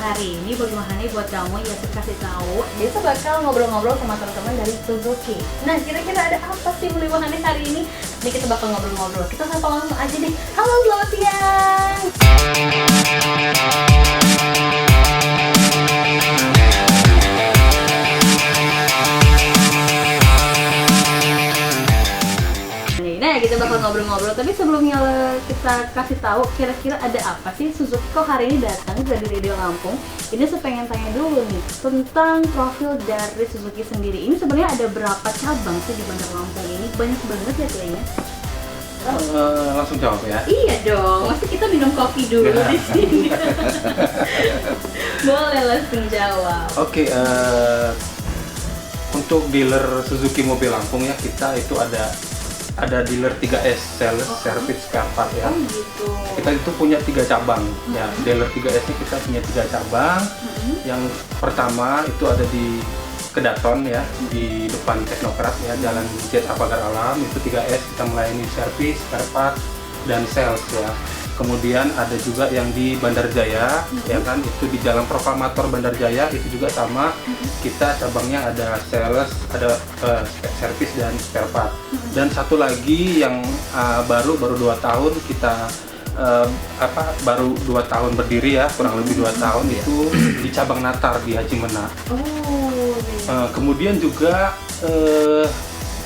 hari ini bagaimana buat kamu ya kasih tahu. Kita bakal ngobrol-ngobrol sama teman-teman dari Suzuki. Nah, kira-kira ada apa sih bagaimana hari ini? Ini kita bakal ngobrol-ngobrol. Kita sapa langsung aja deh. Halo, selamat siang. Nah, kita bakal ngobrol-ngobrol, tapi sebelumnya kita kasih tahu kira-kira ada apa sih Suzuki kok hari ini datang dari Radio Lampung. Ini saya pengen tanya dulu nih tentang profil dari Suzuki sendiri. Ini sebenarnya ada berapa cabang sih di Bandar Lampung ini? Banyak banget ya kayaknya. Langsung jawab ya? Iya dong, mesti kita minum kopi dulu di sini. Boleh langsung jawab. Oke, untuk dealer Suzuki mobil Lampung ya, kita itu ada dealer 3S, sales, service, spare part ya. Oh gitu. Kita itu punya 3 cabang ya. Dealer 3S ini kita punya 3 cabang. Yang pertama itu ada di Kedaton ya, di depan Teknokrat ya, Jalan Jet Pagar Alam. Itu 3S, kita melayani service, spare part, dan sales ya. Kemudian ada juga yang di Bandar Jaya, ya kan, itu di Jalan Proklamator Bandar Jaya, itu juga sama. Kita cabangnya ada sales, ada service dan spare part. Dan satu lagi yang baru 2 tahun kita baru 2 tahun berdiri ya, kurang lebih 2 tahun itu di cabang Natar di Haji Mena. Kemudian juga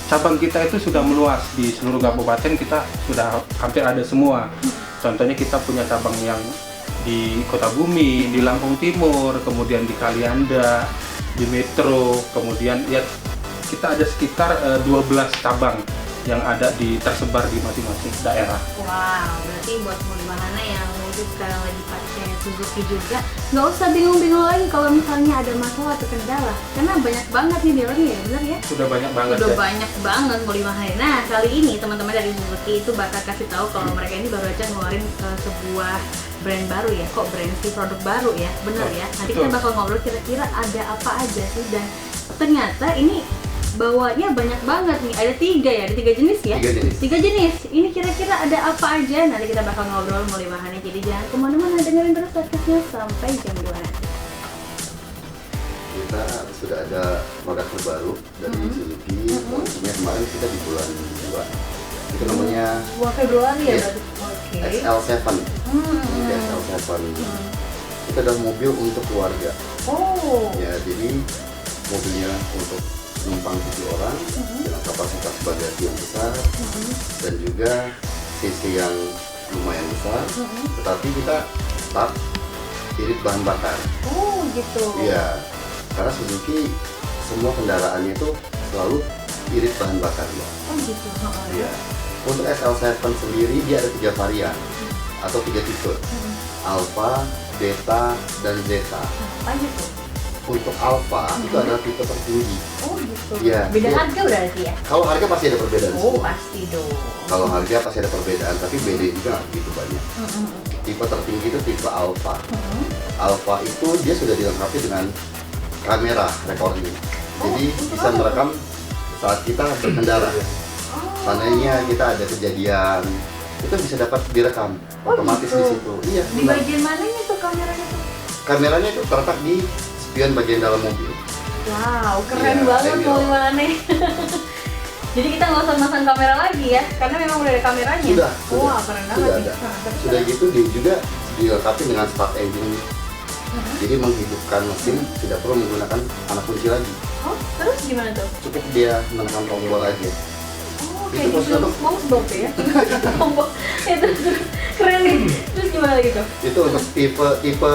cabang kita itu sudah meluas di seluruh kabupaten, kita sudah hampir ada semua. Contohnya kita punya cabang yang di Kota Bumi, di Lampung Timur, kemudian di Kalianda, di Metro, kemudian ya kita ada sekitar 12 cabang yang ada tersebar di masing-masing daerah. Wow, berarti buat mana yang mungkin sekarang lagi pakai Suzuki juga nggak usah bingung-bingung lagi kalau misalnya ada masalah atau kendala, karena banyak banget nih dealernya ya, bener ya? Sudah banyak banget. Sudah banyak banget mau dimana. Nah, kali ini teman-teman dari Suzuki itu bakal kasih tahu kalau mereka ini baru aja ngeluarin sebuah brand baru ya, kok brand sih, produk baru ya, bener ya? Nanti kita bakal ngobrol kira-kira ada apa aja sih, dan ternyata ini bawanya banyak banget nih, ada 3 ya, ada 3 jenis ya? 3 jenis. Ini kira-kira ada apa aja? Nanti kita bakal ngobrol mulai bahannya, jadi jangan kemana-mana, dengerin terus podcastnya sampai jam 2 nanti. Kita sudah ada produk terbaru dari Suzuki, launchingnya kemarin kita di bulan 2. Itu namanya 2 Februari ya? Yes. Oke. XL7. XL7. Itu adalah mobil untuk keluarga. Oh. Ya, jadi mobilnya untuk penumpang 7 orang dengan kapasitas bagasi yang besar dan juga cc yang lumayan besar, tetapi kita start irit bahan bakar. Oh gitu. Iya, karena Suzuki semua kendaraannya itu selalu irit bahan bakar ya. Oh gitu. Iya. Untuk XL7 sendiri dia ada 3 varian atau 3 tipe, Alpha, Beta, dan Zeta. Apa gitu? Untuk Alpha itu adalah tipe tertinggi. Oh gitu. Iya. Beda harga berarti ya? Kalau harga pasti ada perbedaan. Oh semua. pasti dong. Kalau harga pasti ada perbedaan, tapi beda juga nggak begitu banyak. Tipe tertinggi itu tipe Alpha. Alpha itu dia sudah dilengkapi dengan kamera recording. Jadi bisa merekam saat kita berkendara. Seandainya kita ada kejadian, itu bisa dapat direkam otomatis gitu. di situ. Iya. Di benar. bagian mananya tuh kameranya tuh? Kameranya itu terletak di spion bagian dalam mobil. Wow, keren Iya, banget Emil. mau gimana. Jadi kita nggak usah masang kamera lagi ya, karena memang udah ada kameranya. Sudah. Wah, keren banget Sudah nih. ada. Nah, terus Sudah gitu dia juga dilengkapi dengan start engine. Jadi menghidupkan mesin tidak perlu menggunakan anak kunci lagi. Oh, terus gimana tuh? Cukup dia menekan tombol aja. Oh, Itu kayak maksudnya gitu tuh- SpongeBob ya? Tombol. Itu keren nih. Terus gimana gitu? Itu untuk tipe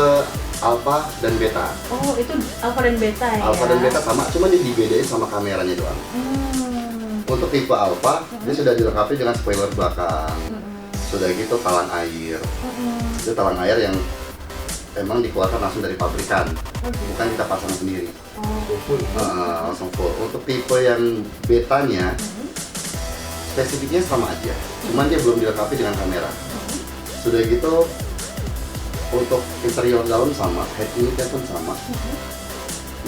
Alpha dan Beta. Oh, itu Alpha dan Beta ya? Alpha dan Beta sama, cuma dia dibedain sama kameranya doang. Untuk tipe Alpha, dia sudah dilengkapi dengan spoiler belakang. Sudah gitu talang air. Itu talang air yang emang dikeluarkan langsung dari pabrikan, bukan kita pasang sendiri. Langsung full. Untuk tipe yang betanya, spesifiknya sama aja, cuman dia belum dilengkapi dengan kamera. Sudah gitu, untuk interior dalam sama, head unitnya pun sama.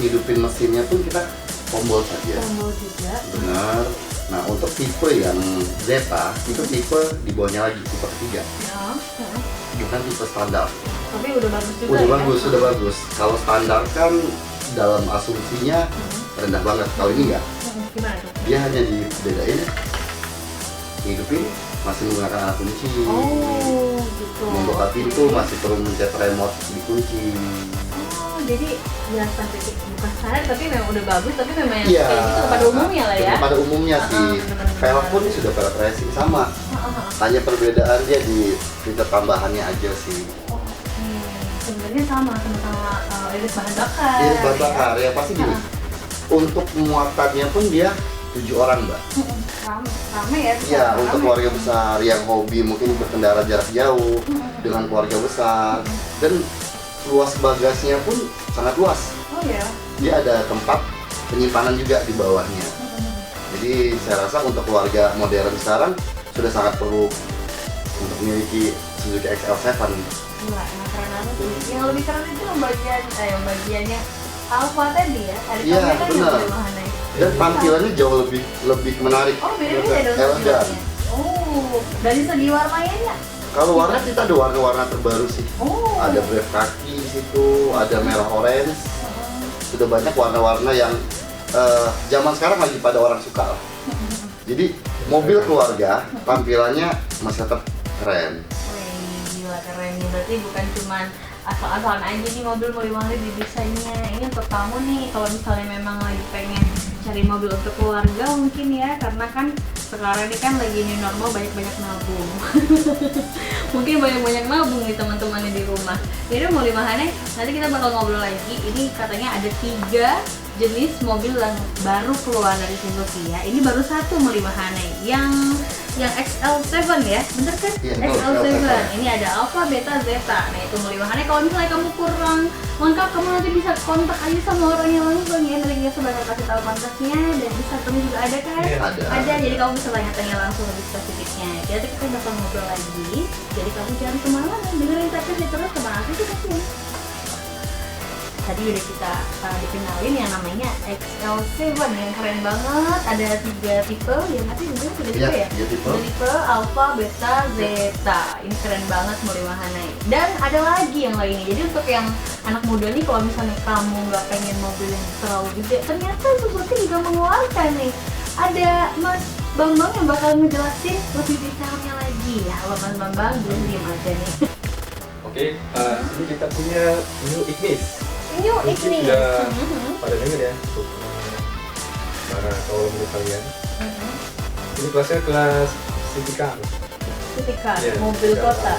Hidupin mesinnya pun kita tombol saja. Tombol juga. Benar. Nah, untuk tipe yang Zeta itu tipe di bawahnya lagi, tipe ketiga, Ya. bukan tipe standar. Tapi udah bagus juga Udah ya? bagus, udah bagus. Kalau standar kan dalam asumsinya rendah banget. Kalau ini enggak. Gimana tuh? Dia hanya dibedain hidupin masih menggunakan alat kunci. Oh, gitu. Membuka pintu masih perlu mencet remote dikunci. Oh, jadi ya spesifik bukan standar tapi memang udah bagus, tapi memang yang Iya. kayak gitu pada umumnya lah ya. Pada umumnya sih. bener-bener. Velg pun sudah velg racing sama. Hanya perbedaan dia di fitur tambahannya aja sih. Oh, sebenarnya sama-sama iris bahan bakar. Iris bahan bakar ya pasti gini. Untuk muatannya pun dia 7 orang, Mbak. Rame ya? Iya, untuk keluarga besar yang hobi mungkin berkendara jarak jauh dengan keluarga besar, dan luas bagasinya pun sangat luas. Oh ya. Dia ada tempat penyimpanan juga di bawahnya. Jadi saya rasa untuk keluarga modern sekarang sudah sangat perlu untuk memiliki Suzuki XL7. Gila, emang keren banget sih. Yang lebih keren itu bagiannya Alfa tadi ya. Ada Iya, kamera kan benar. yang mana? Dan tampilannya jauh lebih menarik. Oh, beda-beda dong elegan. tampilannya. Oh, dari segi warnanya ya? Kalau warna kita ada warna-warna terbaru sih. Oh. Ada brave kaki di situ, ada merah orange. Sudah banyak warna-warna yang zaman sekarang lagi pada orang suka lah. Jadi mobil keluarga tampilannya masih tetap keren. Wih, gila keren nih. Berarti bukan cuman asal-asalan aja nih mobil mau dimana di desainnya. Ini untuk kamu nih, kalau misalnya memang lagi pengen cari mobil untuk keluarga mungkin ya, karena kan sekarang ini kan lagi new normal, banyak-banyak nabung. Mungkin banyak-banyak nabung nih teman-temannya di rumah. Jadi mau dimana, nanti kita bakal ngobrol lagi. Ini katanya ada 3 jenis mobil yang baru keluar dari Suzuki ya. Ini baru satu Melimahane yang XL7 ya, bener kan? Iya, XL7. XL7. Ini ada Alpha, Beta, Zeta. Nah itu Melimahane. Kalau misalnya kamu kurang lengkap, kamu nanti bisa kontak aja sama orangnya langsung ya. Nanti kita bakal kasih tahu kontaknya, dan Instagramnya juga ada kan? Iya, ada. Jadi kamu bisa tanya-tanya langsung lebih spesifiknya. Jadi kita bakal ngobrol lagi. Jadi kamu jangan kemana-mana, dengerin terus kemana sih kasihan. Tadi udah kita dikenalin yang namanya XL7 yang keren banget. Ada 3 tipe, ya nanti juga sudah tipe ya? 3 tipe. 3 tipe, Alpha, Beta, Zeta. Ini keren banget Melimahane. Dan ada lagi yang lainnya. Jadi untuk yang anak muda nih, kalau misalnya kamu nggak pengen mobil yang terlalu gede, ternyata Suzuki juga mengeluarkan nih. Ada Mas Bambang yang bakal ngejelasin lebih detailnya lagi ya. Halo Mas Bambang, belum diem aja nih. Oke, ini kita punya New Ignis. New Mungkin Ignis. sudah pada denger ya untuk para kaum muda kalian. Ini kelasnya kelas City Car. Ketika Iya, mobil City Car. kota.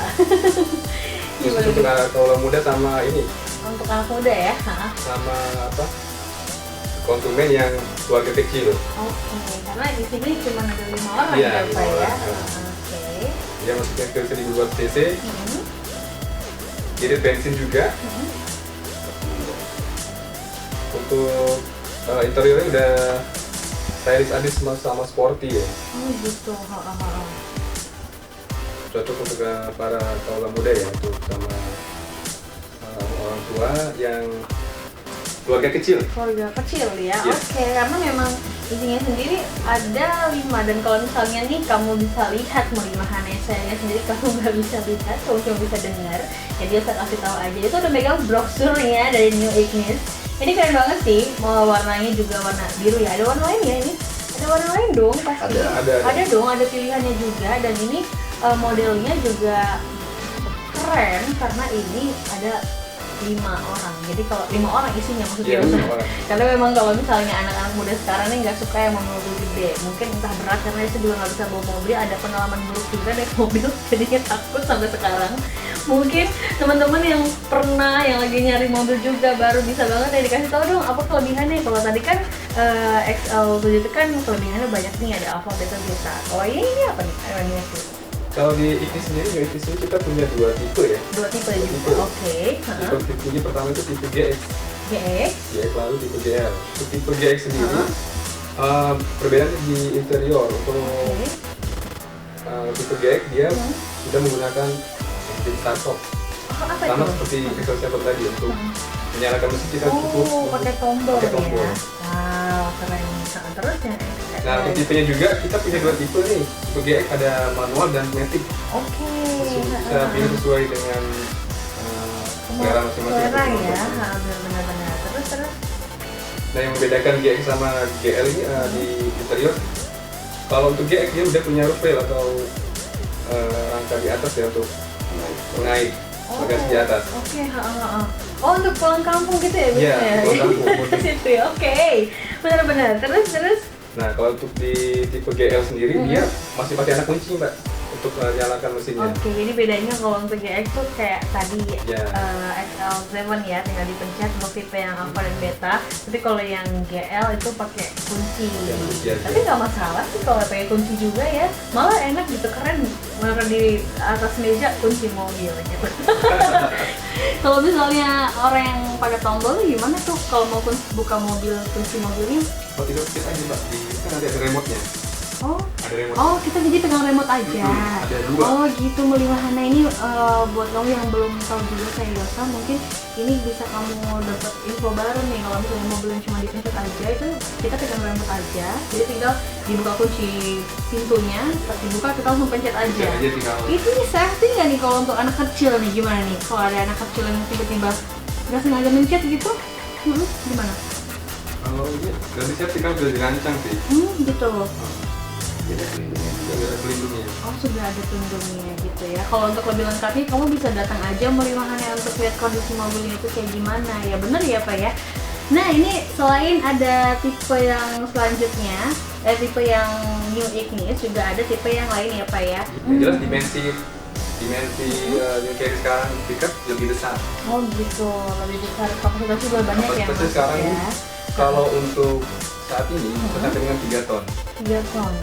Khusus Gimana untuk tuh? kaum muda sama ini, Untuk anak muda ya? Hah? sama apa? Konsumen yang keluarga kecil. Oke, karena di sini cuma ada 5 orang Iya, ya, 5 Pak ya. orang. Oke. Dia masuknya ke 1000 cc, Hmm. irit bensin juga. Untuk interiornya udah stylish abis sama sporty ya. Oh gitu. Cocok untuk para kaum muda ya, untuk sama orang tua yang keluarga kecil. Keluarga kecil ya. Iya. Oke, karena memang isinya sendiri ada 5, dan kalau misalnya nih kamu bisa lihat Melimahane, saya sendiri kamu nggak bisa lihat, kamu cuma bisa dengar. Jadi saya kasih tahu aja. Itu udah megang brosurnya dari New Ignis. Ini keren banget sih. Mau warnanya juga warna biru ya. Ada warna lain ya ini? Ada warna lain dong pasti. Ada. Dong, ada pilihannya juga, dan ini modelnya juga keren karena ini ada 5 orang. Jadi kalau 5 orang isinya maksudnya. Iya, 5 orang. Karena memang kalau misalnya anak-anak muda sekarang nih nggak suka yang mau mobil gede, mungkin entah berat karena dia juga nggak bisa bawa mobil, ada pengalaman buruk juga naik mobil jadinya takut sampai sekarang. Mungkin teman-teman yang pernah yang lagi nyari mobil juga baru bisa banget ya dikasih tahu dong apa kelebihannya. Kalau tadi kan XL7 itu kan kelebihannya banyak nih, ada Alpha, Beta, Zeta. Kalau ini apa nih? Kalau di Ignis sendiri, New Ignis ini kita punya 2 tipe ya. 2 tipe Dua juga. tipe. Oke. Tipe pertama itu tipe GX. GX. GX lalu tipe GL. Untuk tipe GX sendiri, perbedaannya di interior. Untuk tipe GX dia sudah menggunakan engine start-stop. Apa Sama itu? seperti XL7 tadi, untuk menyalakan mesin kita cukup pakai tombol, pakai tombol. ya. Wow, keren. Terus ya. Nah, untuk tipenya juga kita punya 2 tipe nih. Tipe GX ada manual dan matic. Oke. Bisa pilih sesuai dengan selera masing-masing. Selera ya, benar-benar. Terus. Nah, yang membedakan GX sama GL ini di interior, kalau untuk GX dia udah punya roof rail atau rangka di atas ya untuk mengait bagasi di atas. Oke. Oh, untuk pulang kampung gitu ya? Iya, pulang kampung. Ke situ ya, oke. Benar-benar. Terus. Nah, kalau untuk di tipe GL sendiri dia masih pakai anak kunci, Mbak, untuk menyalakan mesinnya. Oke, jadi bedanya kalau untuk GX tuh kayak tadi Ya. XL7 ya, tinggal dipencet untuk tipe yang alpha dan beta. Tapi kalau yang GL itu pakai kunci. Ya, kunci aja. Tapi nggak masalah sih kalau pakai kunci juga ya. Malah enak gitu, keren. Naruh di atas meja kunci mobil gitu. Kalau misalnya orang yang pakai tombol gimana tuh kalau mau buka mobil, kunci mobilnya? Kalau tidak kita aja, Mbak, kan ada remote-nya. Oh, Ada remote. oh kita jadi pegang remote aja. Ada dua. Oh gitu, Meliwahana ini buat kamu yang belum tahu juga kayak Yosa, mungkin ini bisa kamu dapat info baru nih. Kalau misalnya mobil yang cuma dipencet aja itu kita pegang remote aja, jadi tinggal dibuka kunci pintunya, pas dibuka kita langsung pencet aja. Pencet aja tinggal. Itu nih safety nggak nih kalau untuk anak kecil nih, gimana nih? Kalau ada anak kecil yang tiba-tiba nggak sengaja mencet gitu, gimana? Kalau ini dari safety kan udah dirancang sih. Gitu. Jadi pelindungnya juga. Udah ada pelindungnya. Oh, sudah ada pelindungnya gitu ya. Kalau untuk lebih lengkapnya kamu bisa datang aja Meliwahana untuk lihat kondisi mobilnya itu kayak gimana ya. Bener ya Pak ya. Nah ini selain ada tipe yang selanjutnya, tipe yang New Ignis, juga ada tipe yang lain ya Pak ya. Yang jelas dimensi New Carry sekarang pickup lebih besar. Oh gitu, lebih besar, kapasitas juga banyak ya Kapasitasnya Mas sekarang ya. kalau untuk saat ini bisa sampai dengan 3 ton. 3 ton.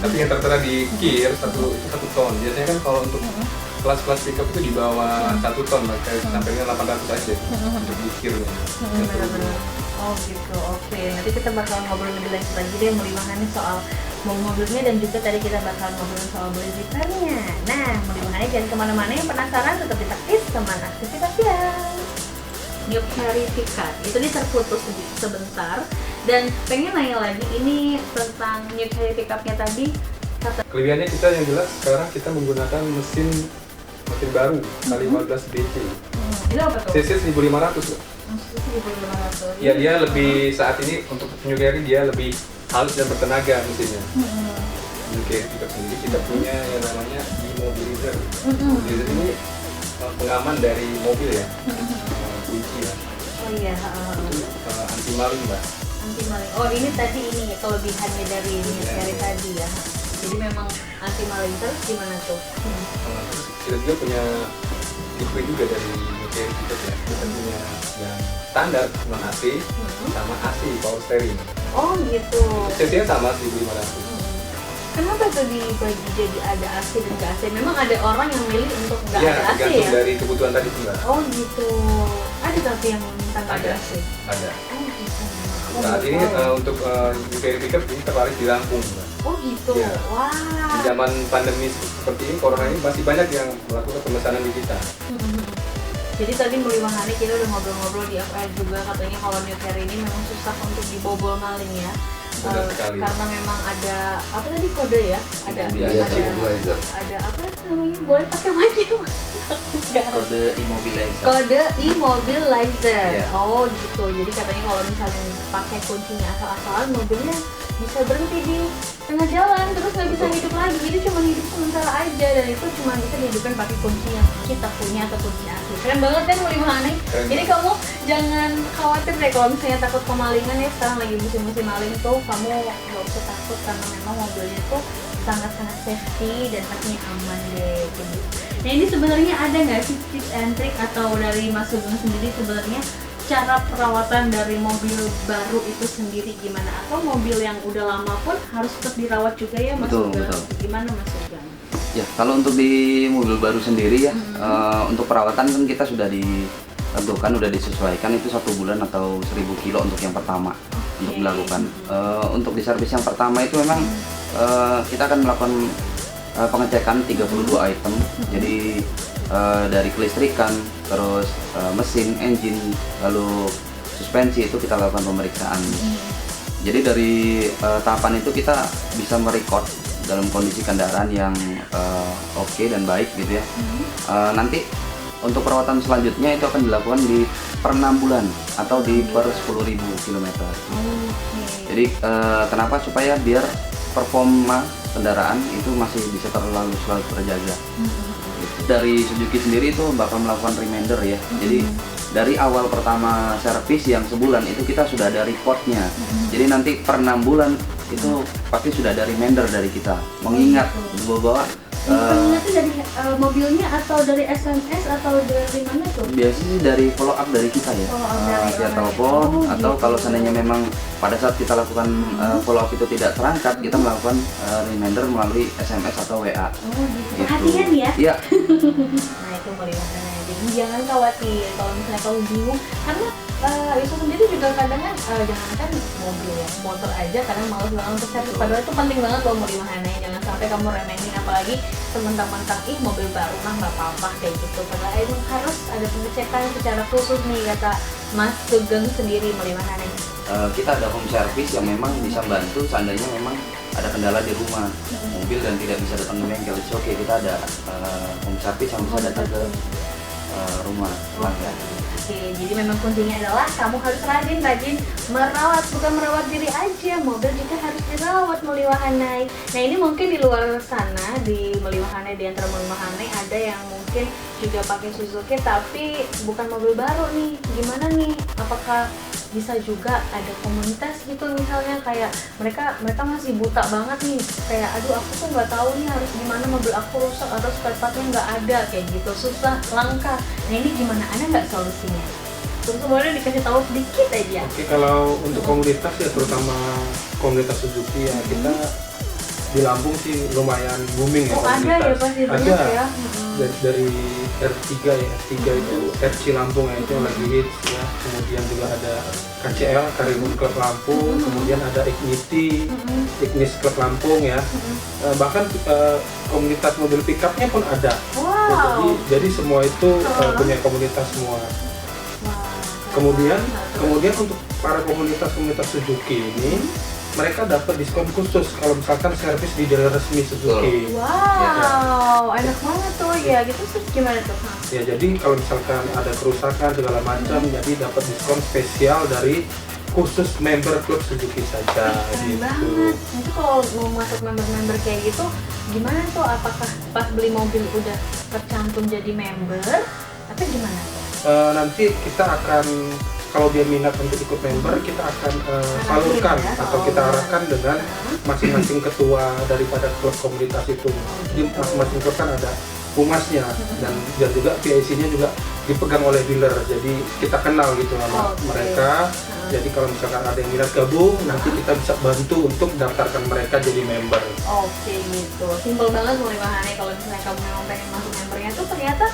Tapi yang tertera di kir itu 1 ton. Biasanya kan kalau untuk kelas-kelas pickup itu di bawah 1 ton, kayak sampai dengan 800 aja untuk di kirnya. Benar-benar. Oh gitu, oke. Nanti kita bakal ngobrol lebih lanjut lagi deh Meliwahana soal mobilnya, dan juga tadi kita bakal ngobrol soal beli repairnya. Nah, Meliwahana jangan kemana-mana, yang penasaran tetap ditaktis teman aktivitas ya. New Carry Pickup itu dia terputus sebentar, dan pengen nanya lagi ini tentang New Carry Pickupnya tadi. Kelebihannya kita yang jelas sekarang kita menggunakan mesin baru kali 15 BC. Ini apa tuh? CC 1500 loh. 1.500. Ya dia lebih saat ini untuk New Carry dia lebih halus dan bertenaga mesinnya. New Carry Pickup sendiri kita punya yang namanya immobilizer. Immobilizer ini pengaman dari mobil ya, kunci ya. Oh iya. Itu anti maling, Mbak. Anti maling. Oh ini tadi ini ya kelebihannya dari New Carry tadi ya. Jadi memang anti maling. Terus gimana tuh? Terus kita juga punya tipe juga dari New Carry Pickup ya. Kita punya yang standar non AC sama AC power steering. Oh gitu. CC-nya sama 1500. Kenapa tuh dibagi jadi ada AC dan nggak AC? Memang ada orang yang milih untuk nggak Ya, ada AC tergantung ya? dari kebutuhan tadi tuh, Mbak. Oh gitu. Ada tapi yang tanpa ada AC? Ada. Oh gitu. Saat ini untuk New Carry Pickup ini terlaris di Lampung, Mbak. Oh gitu. Iya. Wah. Di zaman pandemi seperti ini, corona ini masih banyak yang melakukan pemesanan di kita. Jadi tadi Meliwahana kita udah ngobrol-ngobrol di FR juga, katanya kalau New Carry ini memang susah untuk dibobol maling ya. Benar sekali. Karena memang ada apa tadi kode ya? Ada Iya, immobilizer. ada apa namanya? Boleh pakai mic ya? Kode immobilizer. Kode immobilizer. Iya. Oh gitu. Jadi katanya kalau misalnya pakai kuncinya asal-asalan, mobilnya bisa berhenti di tengah jalan, terus nggak bisa hidup lagi. Jadi cuma hidup sementara aja, dan itu cuma bisa dihidupkan pakai kunci yang kita punya atau kunci asli. Keren banget kan Meliwahana. Jadi kamu jangan khawatir deh kalau misalnya takut kemalingan ya. Sekarang lagi musim-musim maling tuh, kamu nggak usah takut karena memang mobilnya tuh sangat-sangat safety dan pastinya aman deh. Gitu. Nah ini sebenarnya ada nggak sih tips and trick atau dari Mas Sugeng sendiri sebenarnya cara perawatan dari mobil baru itu sendiri gimana? Atau mobil yang udah lama pun harus tetap dirawat juga ya Mas Betul, Sugeng? betul. Gimana Mas Sugeng? Ya, kalau untuk di mobil baru sendiri ya, untuk perawatan kan kita sudah ditentukan, sudah disesuaikan itu 1 bulan atau 1000 kilo untuk yang pertama untuk dilakukan. Untuk di servis yang pertama itu memang kita akan melakukan pengecekan 32 item. Jadi dari kelistrikan, terus mesin, engine, lalu suspensi itu kita lakukan pemeriksaan. Jadi dari tahapan itu kita bisa merecord dalam kondisi kendaraan yang oke dan baik gitu ya. Nanti untuk perawatan selanjutnya itu akan dilakukan di per 6 bulan atau di per 10.000 kilometer. Jadi kenapa? Supaya biar performa kendaraan itu masih bisa selalu terjaga. Dari Suzuki sendiri itu bakal melakukan reminder ya. Jadi dari awal pertama servis yang sebulan itu kita sudah ada reportnya. Jadi nanti per 6 bulan itu pasti sudah ada reminder dari kita, mengingat bahwa itu dari mobilnya atau dari SMS atau dari mana tuh? biasanya sih dari follow up dari kita ya, via telepon atau kalau seandainya memang pada saat kita lakukan follow up itu tidak terangkat, kita melakukan reminder melalui SMS atau WA. Gitu. Perhatian ya. Iya. Nah itu Moliwahana. Jadi jangan khawatir kalau misalnya kamu bingung, karena Yusuf sendiri juga kadang kan jangankan mobil ya, motor aja kadang malas banget untuk servis. Padahal itu penting banget loh Moliwahana. Jangan sampai kamu remehin, apalagi mentang-mentang mobil baru mah nggak apa-apa kayak gitu. Padahal itu harus ada pengecekan secara khusus nih kata Mas Sugeng sendiri Moliwahana. Kita ada home service yang memang bisa bantu seandainya memang ada kendala di rumah mobil dan tidak bisa datang ke bengkel. Oke, kita ada home service yang bisa datang ke rumah pelanggan. Oke, jadi memang kuncinya adalah kamu harus rajin merawat, bukan merawat diri aja, mobil juga harus dirawat Moliwahana. Nah ini mungkin di luar sana, di Moliwahana, di antara Moliwahana ada yang mungkin juga pakai Suzuki tapi bukan mobil baru nih. Gimana nih? Apakah bisa juga ada komunitas gitu, misalnya kayak mereka masih buta banget nih, kayak aduh aku tuh nggak tahu nih harus gimana, mobil aku rusak atau spare partnya nggak ada kayak gitu, susah, langka. Nah ini gimana, ada nggak solusinya? Terus boleh dikasih tahu sedikit aja. Oke, kalau untuk komunitas ya, terutama komunitas Suzuki ya, kita di Lampung sih lumayan booming ya komunitas. Ada ya pasti banyak ya. Dari R3 ya, R3 itu RC Lampung ya, itu yang lagi hits ya. Kemudian juga ada KCL, Karimun Club Lampung, kemudian ada Ignis Club Lampung ya. Bahkan komunitas mobil pickupnya pun ada. Wow. Jadi semua itu punya komunitas semua. Kemudian untuk para komunitas Suzuki ini, mereka dapat diskon khusus kalau misalkan servis di dealer resmi Suzuki. Wow, enak banget tuh ya. Gitu terus gimana tuh? Ya, jadi kalau misalkan ada kerusakan segala macam, jadi dapat diskon spesial dari khusus member klub Suzuki saja. Keren banget. Itu kalau mau masuk member kayak gitu, gimana tuh? Apakah pas beli mobil udah tercantum jadi member, atau gimana tuh? Nanti kita akan, kalau dia minat untuk ikut member, kita akan salurkan atau kita arahkan dengan masing-masing ketua daripada klub komunitas itu. Jadi masing-masing klub kan ada humasnya dan juga PIC-nya juga dipegang oleh dealer. Jadi kita kenal gitu sama mereka. Jadi kalau misalkan ada yang minat gabung, nanti kita bisa bantu untuk daftarkan mereka jadi member. Oke gitu. Simpel banget Moliwahana. Kalau misalnya kamu memang pengen masuk membernya tuh ternyata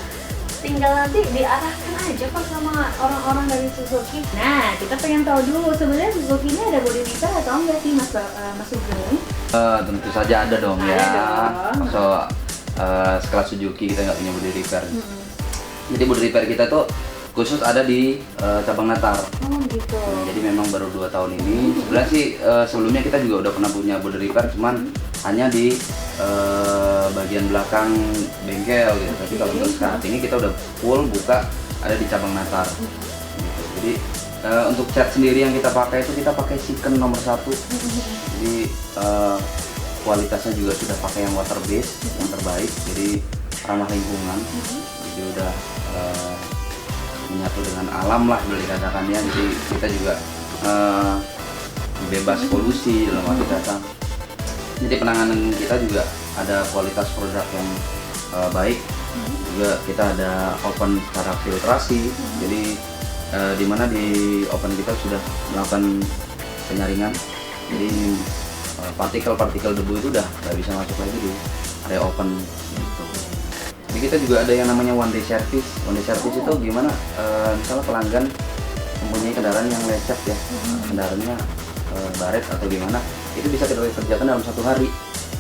tinggal nanti diarahkan aja kok sama orang-orang dari Suzuki. Nah, kita pengen tahu dulu sebenarnya Suzuki ini ada body repair atau enggak sih Mas Sugeng? Tentu saja ada dong ya. So, sekelas Suzuki kita nggak punya body repair. Jadi body repair kita tuh khusus ada di cabang Natar. Oh gitu. Jadi memang baru 2 tahun ini. Sebenarnya sih sebelumnya kita juga udah pernah punya body repair, cuman hanya di bagian belakang bengkel gitu. Tapi kalau untuk saat ini kita udah full buka ada di cabang Natar. Gitu. Jadi untuk cat sendiri yang kita pakai itu kita pakai Siken nomor 1. Jadi kualitasnya juga sudah pakai yang water base yang terbaik. Jadi ramah lingkungan. Jadi udah menyatu dengan alam lah boleh dikatakannya. Jadi kita juga bebas polusi dalam arti kata. Jadi penanganan kita juga ada kualitas produk yang baik. Juga kita ada open secara filtrasi. Jadi di mana di open kita sudah melakukan penyaringan. Jadi partikel debu itu udah nggak bisa masuk lagi di area open gitu. Jadi kita juga ada yang namanya one day service. One day service itu gimana? Misalnya pelanggan mempunyai kendaraan yang lecet ya, kendaraannya baret atau gimana, itu bisa kita kerjakan dalam 1 hari.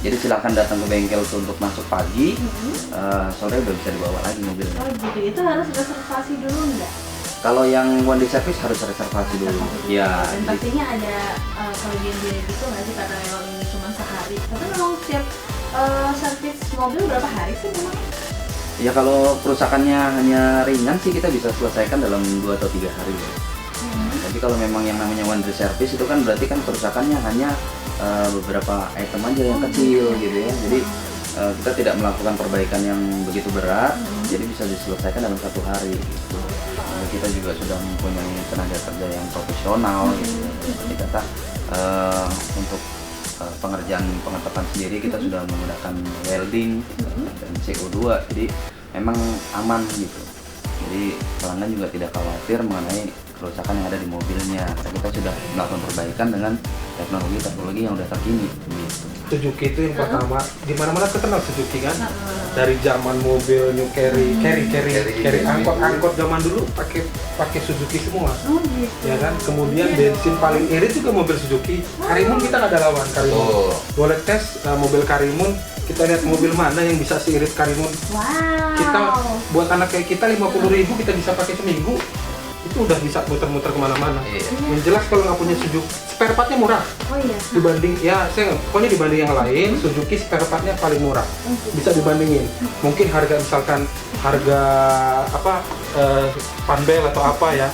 Jadi silahkan datang ke bengkel untuk masuk pagi, sore udah bisa dibawa lagi mobilnya. Oh gitu, itu harus reservasi dulu enggak? Kalau yang one day service harus reservasi dulu. Ya. Dan pastinya ada kelebihan dia gitu nggak sih, karena memang ini cuma sehari. Tapi memang setiap servis mobil berapa hari sih memang? Ya kalau kerusakannya hanya ringan sih kita bisa selesaikan dalam 2 atau 3 hari. Tapi kalau memang yang namanya laundry service itu kan berarti kan kerusakannya hanya beberapa item aja yang kecil gitu ya. Jadi kita tidak melakukan perbaikan yang begitu berat, jadi bisa diselesaikan dalam 1 hari. Gitu. Kita juga sudah mempunyai tenaga kerja yang profesional. Gitu. Jadi kata untuk pengerjaan pengetatan sendiri kita sudah menggunakan welding dan CO2, jadi memang aman gitu. Jadi pelanggan juga tidak khawatir mengenai kerusakan yang ada di mobilnya, karena kita sudah melakukan perbaikan dengan teknologi yang udah terkini gitu. Suzuki itu yang pertama, di mana-mana terkenal Suzuki kan. Dari zaman mobil New Carry angkot zaman dulu pakai Suzuki semua. Oh gitu. Ya kan, kemudian bensin paling irit juga mobil Suzuki. Karimun kita nggak ada lawan, Karimun. Boleh tes mobil Karimun, kita lihat mobil mana yang bisa seirit Karimun. Wow. Kita buat anak kayak kita 50.000 kita bisa pakai seminggu. Itu udah bisa muter-muter kemana-mana. Yang jelas kalau nggak punya Suzuki, spare partnya murah. Oh iya. Dibanding pokoknya dibanding yang lain, Suzuki spare partnya paling murah. Bisa dibandingin. Mungkin harga panbel atau apa ya,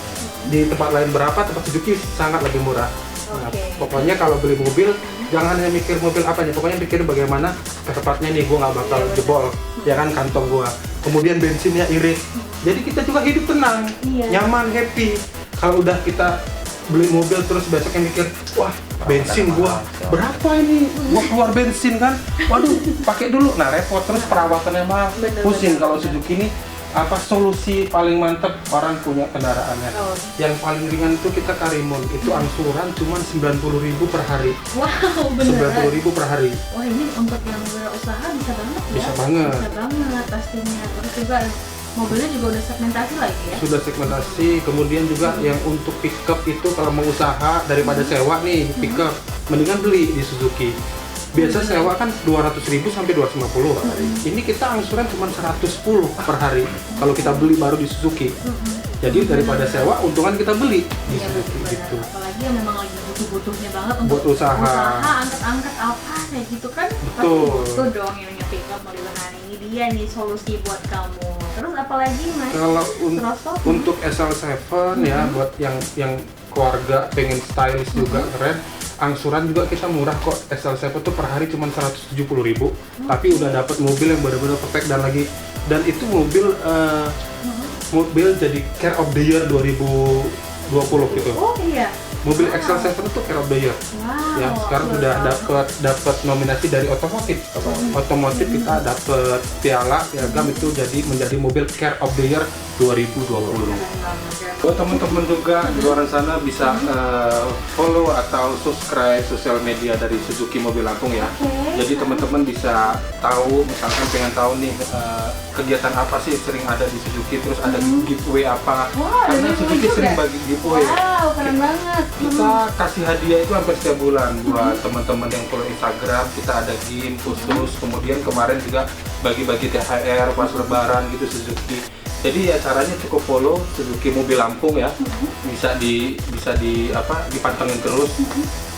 di tempat lain berapa, tempat Suzuki sangat lebih murah. Nah, pokoknya kalau beli mobil jangan hanya mikir mobil apanya, pokoknya pikir bagaimana spare partnya nih gua nggak bakal jebol, ya kan, kantong gua. Kemudian bensinnya irit. Jadi kita juga hidup tenang, nyaman, happy. Kalau udah kita beli mobil terus besoknya mikir, wah bensin gua berapa ini, gua keluar bensin kan, waduh pakai dulu, nah repot, terus perawatannya mahal, pusing. Kalau Suzuki ini solusi paling mantep orang punya kendaraannya. Yang paling ringan itu kita Karimun, itu angsuran cuma 90.000 per hari. Wow, beneran. 90.000 per hari. Wah, ini untuk yang wirausaha bisa banget ya. Bisa banget. Bisa banget pastinya. Terus juga mobilnya juga udah segmentasi lagi ya. Sudah segmentasi, kemudian juga yang untuk pickup itu kalau mau usaha daripada sewa nih pickup, mendingan beli di Suzuki. Biasa sewa kan 200.000 sampai 250 per hari. Ini kita angsuran cuma 110 per hari kalau kita beli baru di Suzuki. Jadi daripada sewa, untungan kita beli di Suzuki gitu. Apalagi yang memang lagi butuh-butuhnya banget untuk Buat usaha angkat-angkat apa kayak gitu kan. Betul. Pasti butuh dong yang namanya pickup Moliwahan. Ini dia nih solusi buat kamu. Terus apalagi Mas? Kalau untuk SL7 ya, buat yang keluarga pengen stylish juga keren, angsuran juga kita murah kok. SL7 tuh per hari cuma 170.000, tapi udah dapat mobil yang benar-benar perfect dan itu mobil jadi Care of the Year 2020 gitu. Oh iya. Mobil XL7 itu Care of the Year. Wow. Ya, sekarang udah dapat nominasi dari otomotif. Otomotif kita dapat piagam itu menjadi mobil Care of the Year 2020. Buat teman-teman juga di luar sana bisa follow atau subscribe sosial media dari Suzuki Mobil Lampung ya. Jadi teman-teman bisa tahu, misalkan pengen tahu nih kegiatan apa sih sering ada di Suzuki, terus ada giveaway apa. Karena Suzuki sering bagi giveaway. Wow, keren banget. Kita kasih hadiah itu hampir setiap bulan buat teman-teman yang follow Instagram. Kita ada game khusus. Kemudian kemarin juga bagi-bagi THR pas Lebaran gitu Suzuki. Jadi ya caranya cukup follow Suzuki Mobil Lampung ya. Bisa dipantengin terus.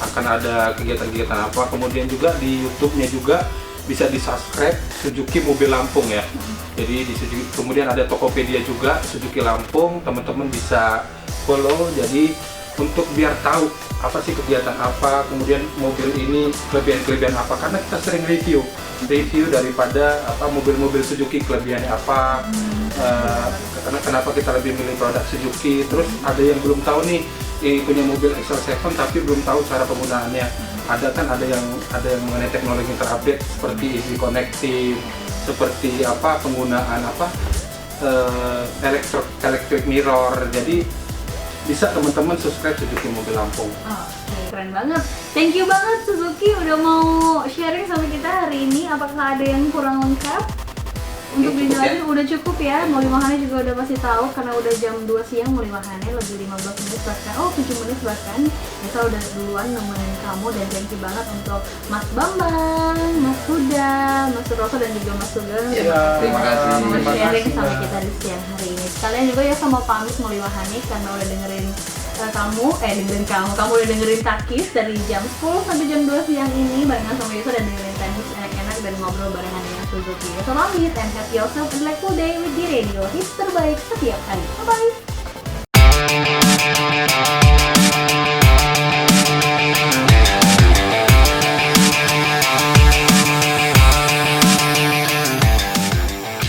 Akan ada kegiatan-kegiatan apa. Kemudian juga di YouTube-nya juga bisa di-subscribe Suzuki Mobil Lampung ya. Jadi di Suzuki, kemudian ada Tokopedia juga Suzuki Lampung. Teman-teman bisa follow. Jadi untuk biar tahu apa sih kegiatan apa, kemudian mobil ini kelebihan-kelebihan apa, karena kita sering review daripada mobil-mobil Suzuki kelebihannya apa, kenapa kita lebih milih produk Suzuki. Terus ada yang belum tahu nih, punya mobil XL7 tapi belum tahu cara penggunaannya. Ada yang mengenai teknologi yang terupdate seperti easy connecting, seperti penggunaan electric mirror. Jadi bisa teman-teman subscribe Suzuki Mobil Lampung. Oke, keren banget. Thank you banget Suzuki udah mau sharing sama kita hari ini. Apakah ada yang kurang lengkap? Untuk dijelasin udah cukup ya. Moliwahannya juga udah pasti tahu karena udah jam 2 siang Moliwahannya lebih 15 menit bahkan 7 menit bahkan. Kita udah duluan nemenin kamu dan thank you banget untuk Mas Bambang, Mas Huda, Mas Suroso dan juga Mas Sugeng. Terima kasih. Mau sharing sama kita di siang hari ini. Sekalian juga ya sama pamit Moliwahani karena udah dengerin kamu udah dengerin Takis dari jam 10 sampai jam 2 siang ini barengan sama Yuso dan dengerin Takis enak-enak dan ngobrol barengan dengan Suzuki. So long it and have yourself a delightful day with di radio hits terbaik setiap hari. Bye bye.